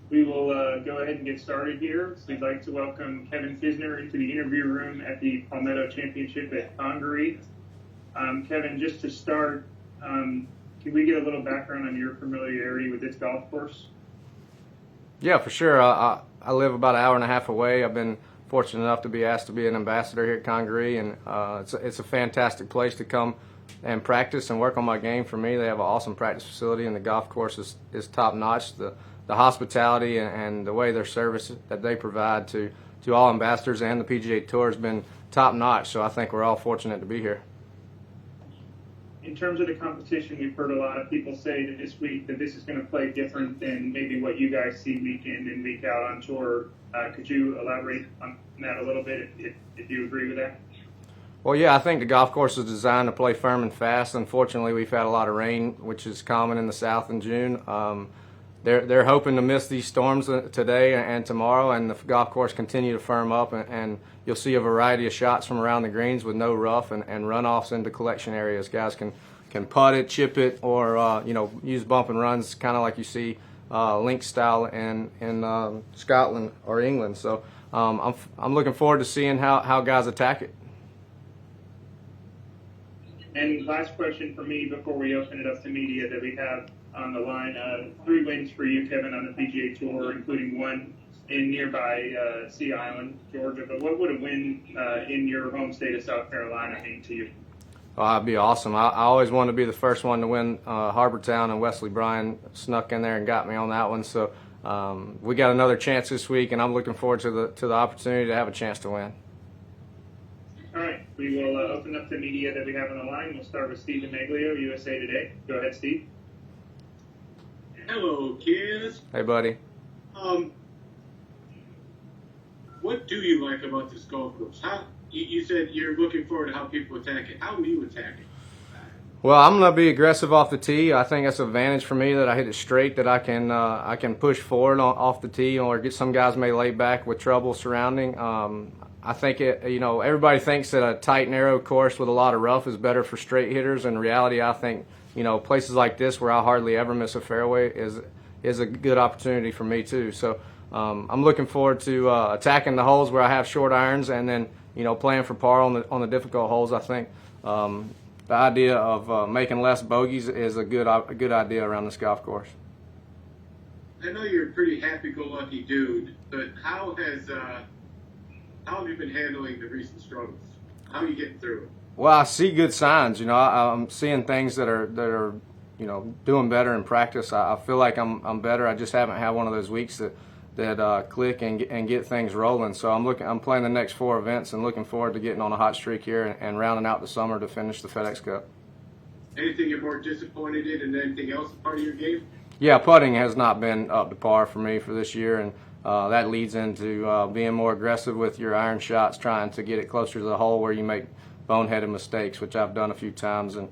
We will go ahead and get started here. We'd like to welcome Kevin Kisner into the interview room at the Palmetto Championship at Congaree. Kevin, just to start, can we get a little background on your familiarity with this golf course? Yeah, for sure. I live about an hour and a half away. I've been fortunate enough to be asked to be an ambassador here at Congaree, and it's a fantastic place to come and practice and work on my game. For me, they have an awesome practice facility, and the golf course is top notch. The hospitality and the way their service that they provide to all ambassadors and the PGA Tour has been top notch. So I think we're all fortunate to be here. In terms of the competition, we've heard a lot of people say that this is going to play different than maybe what you guys see week in and week out on tour. Could you elaborate on that a little bit if you agree with that? Well, yeah, I think the golf course is designed to play firm and fast. Unfortunately, we've had a lot of rain, which is common in the South in June. They're hoping to miss these storms today and tomorrow, and the golf course continue to firm up, and you'll see a variety of shots from around the greens with no rough and runoffs into collection areas. Guys can putt it, chip it, or use bump and runs, kind of like you see link style in Scotland or England. So I'm looking forward to seeing how guys attack it. And last question for me before we open it up to media that we have on the line. 3 wins for you, Kevin, on the PGA Tour, including one in nearby Sea Island, Georgia. But what would a win in your home state of South Carolina mean to you? Oh, that'd be awesome. I always wanted to be the first one to win Harbortown, and Wesley Bryan snuck in there and got me on that one. So we got another chance this week, and I'm looking forward to the opportunity to have a chance to win. All right, we will open up the media that we have on the line. We'll start with Stephen Maglio, USA Today. Go ahead, Steve. Hello, kids. Hey, buddy. What do you like about this golf course? You said you're looking forward to how people attack it. How will you attack it? Well, I'm going to be aggressive off the tee. I think that's an advantage for me that I hit it straight, that I can push forward off the tee, or get some guys may lay back with trouble surrounding. I think everybody thinks that a tight, narrow course with a lot of rough is better for straight hitters. In reality, I think places like this where I hardly ever miss a fairway is a good opportunity for me too. So I'm looking forward to attacking the holes where I have short irons, and then playing for par on the difficult holes. I think the idea of making less bogeys is a good idea around this golf course. I know you're a pretty happy-go-lucky dude, but how have you been handling the recent struggles? How are you getting through it? Well, I see good signs. I'm seeing things that are doing better in practice. I feel like I'm better. I just haven't had one of those weeks that click and get things rolling. So I'm playing the next 4 events and looking forward to getting on a hot streak here and rounding out the summer to finish the FedEx Cup. Anything you're more disappointed in, and anything else part of your game? Yeah, putting has not been up to par for me for this year, and that leads into being more aggressive with your iron shots, trying to get it closer to the hole where you make boneheaded mistakes, which I've done a few times. And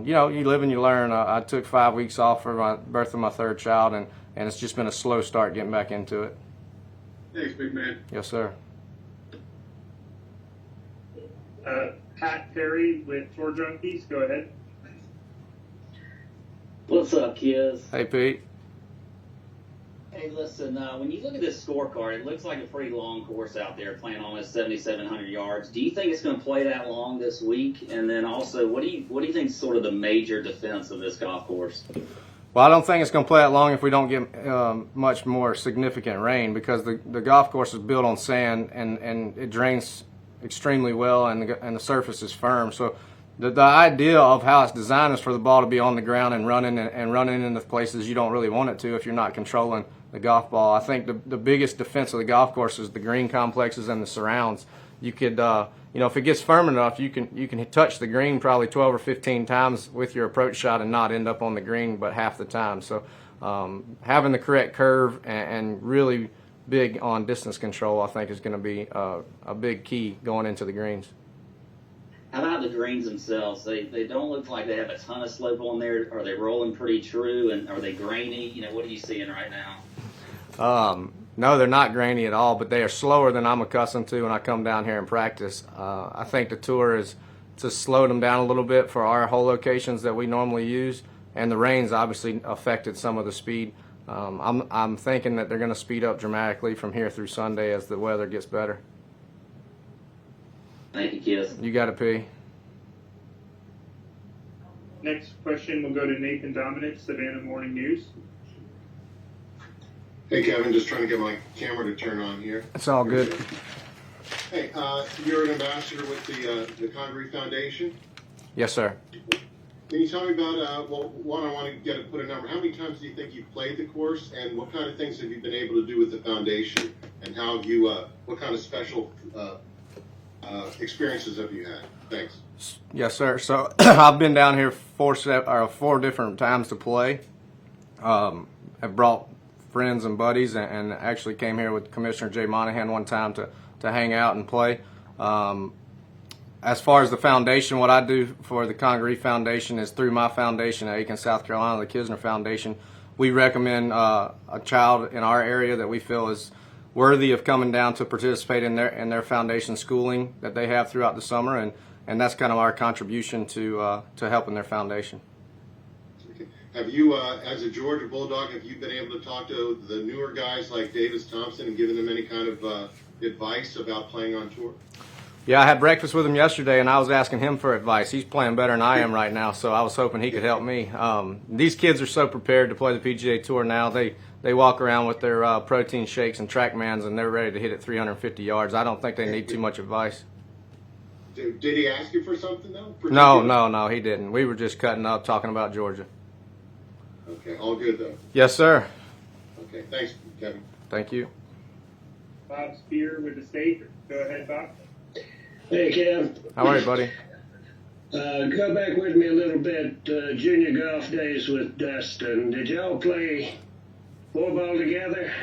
you live and you learn. I took 5 weeks off for my birth of my 3rd child, and it's just been a slow start getting back into it. Thanks, big man. Yes, sir. Pat Perry with Tour Junkies. Go ahead. What's up, kids? Hey, Pete. Hey, listen, when you look at this scorecard, it looks like a pretty long course out there, playing almost 7,700 yards. Do you think it's going to play that long this week? And then also, what do you think is sort of the major defense of this golf course? Well, I don't think it's going to play that long if we don't get much more significant rain, because the golf course is built on sand and it drains extremely well, and the surface is firm. So the idea of how it's designed is for the ball to be on the ground and running into places you don't really want it to if you're not controlling the golf ball. I think the biggest defense of the golf course is the green complexes and the surrounds. You could, if it gets firm enough, you can touch the green probably 12 or 15 times with your approach shot and not end up on the green but half the time. So having the correct curve and really big on distance control, I think, is going to be a big key going into the greens. How about the greens themselves? They don't look like they have a ton of slope on there. Are they rolling pretty true, and are they grainy? What are you seeing right now? No, they're not grainy at all, but they are slower than I'm accustomed to when I come down here and practice. I think the tour is to slow them down a little bit for our hole locations that we normally use, and the rain's obviously affected some of the speed I'm thinking that they're going to speed up dramatically from here through Sunday as the weather gets better. Thank you, Kiz. You got to pee. Next question will go to Nathan Dominic, Savannah Morning News. Hey, Kevin, just trying to get my camera to turn on here. It's all good. Hey, you're an ambassador with the Congaree Foundation. Yes, sir. Can you tell me about, well, one, I want to put a number. How many times do you think you've played the course, and what kind of things have you been able to do with the foundation, and how have you, what kind of special experiences have you had? Thanks. Yes, sir. So I've been down here four different times to play. I've brought friends and buddies, and actually came here with Commissioner Jay Monahan one time to hang out and play. As far as the foundation, what I do for the Congaree Foundation is through my foundation at Aiken, South Carolina, the Kisner Foundation. We recommend a child in our area that we feel is worthy of coming down to participate in their foundation schooling that they have throughout the summer, and that's kind of our contribution to helping their foundation. Okay. Have you, as a Georgia Bulldog, have you been able to talk to the newer guys like Davis Thompson and given them any kind of advice about playing on tour? Yeah, I had breakfast with him yesterday, and I was asking him for advice. He's playing better than I am right now, so I was hoping he could help me. These kids are so prepared to play the PGA Tour now. They walk around with their protein shakes and TrackMans, and they're ready to hit it 350 yards. I don't think they need too much advice. Did he ask you for something, though? No, he didn't. We were just cutting up, talking about Georgia. Okay, all good, though. Yes, sir. Okay, thanks, Kevin. Thank you. Bob Spear with the state. Go ahead, Bob. Hey, Kev. How are you, buddy? Go back with me a little bit. Junior golf days with Dustin. Did y'all play 4-ball together?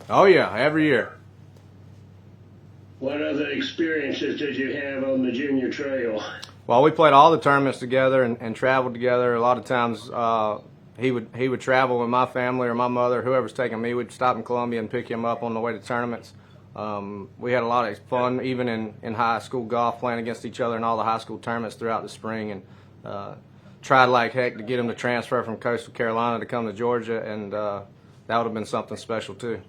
Oh, yeah, every year. What other experiences did you have on the junior trail? Well, we played all the tournaments together and traveled together. A lot of times he would travel with my family or my mother, whoever's taking me. We'd stop in Columbia and pick him up on the way to tournaments. We had a lot of fun even in high school golf, playing against each other in all the high school tournaments throughout the spring, and tried like heck to get him to transfer from Coastal Carolina to come to Georgia, and that would have been something special too.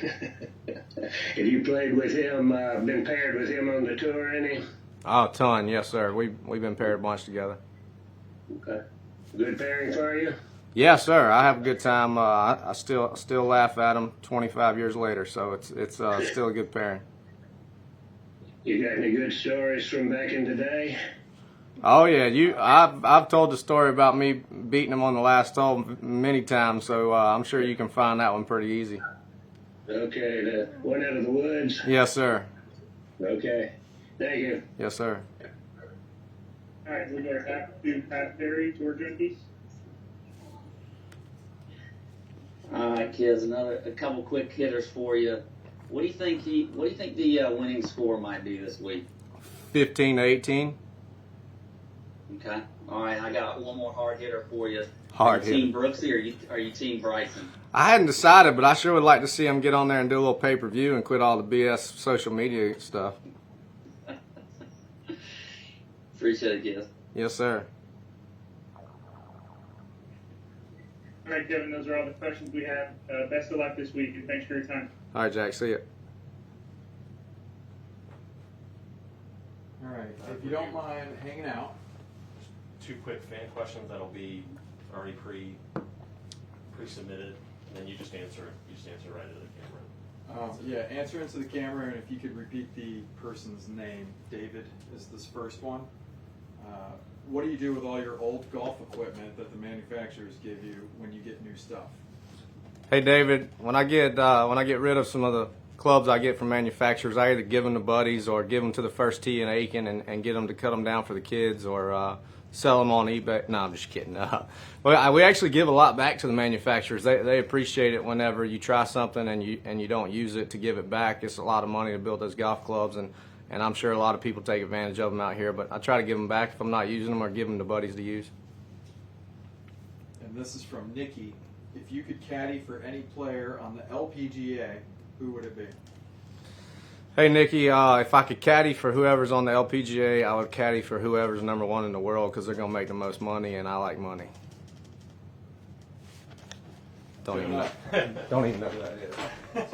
Have you played with him, been paired with him on the tour any? Oh, a ton, yes sir. We've been paired a bunch together. Okay. Good pairing for you? Yes, sir. I have a good time. I still laugh at him 25 years later, so it's still a good pairing. You got any good stories from back in the day? Oh yeah, I've told the story about me beating him on the last hole many times, so I'm sure you can find that one pretty easy. Okay, the one out of the woods? Yes, sir. Okay. Thank you. Yes, sir. All right, we'll go back to Pat Perry, Georgia Junkies. All right, kids. A couple quick hitters for you. What do you think the winning score might be this week? 15-18. Okay. All right. I got one more hard hitter for you. Hard hitter. Team hitter. Brooksy, or are you Team Bryson? I hadn't decided, but I sure would like to see him get on there and do a little pay-per-view and quit all the BS social media stuff. Appreciate it, kids. Yes, sir. All right, Kevin, those are all the questions we have. Best of luck this week, and thanks for your time. All right, Jack. See you. All right, if you don't mind hanging out. Two quick fan questions that'll be already pre-submitted, and then you just answer right into the camera. Yeah, answer into the camera, and if you could repeat the person's name. David is this first one. What do you do with all your old golf equipment that the manufacturers give you when you get new stuff? Hey, David. When I get rid of some of the clubs I get from manufacturers, I either give them to buddies or give them to the First Tee in Aiken and get them to cut them down for the kids, or sell them on eBay. No, I'm just kidding. We actually give a lot back to the manufacturers. They appreciate it whenever you try something and you don't use it, to give it back. It's a lot of money to build those golf clubs, and I'm sure a lot of people take advantage of them out here, but I try to give them back if I'm not using them, or give them to buddies to use. And this is from Nikki. If you could caddy for any player on the LPGA, who would it be? Hey, Nikki, if I could caddy for whoever's on the LPGA, I would caddy for whoever's #1 in the world, because they're going to make the most money, and I like money. Don't even know who that is.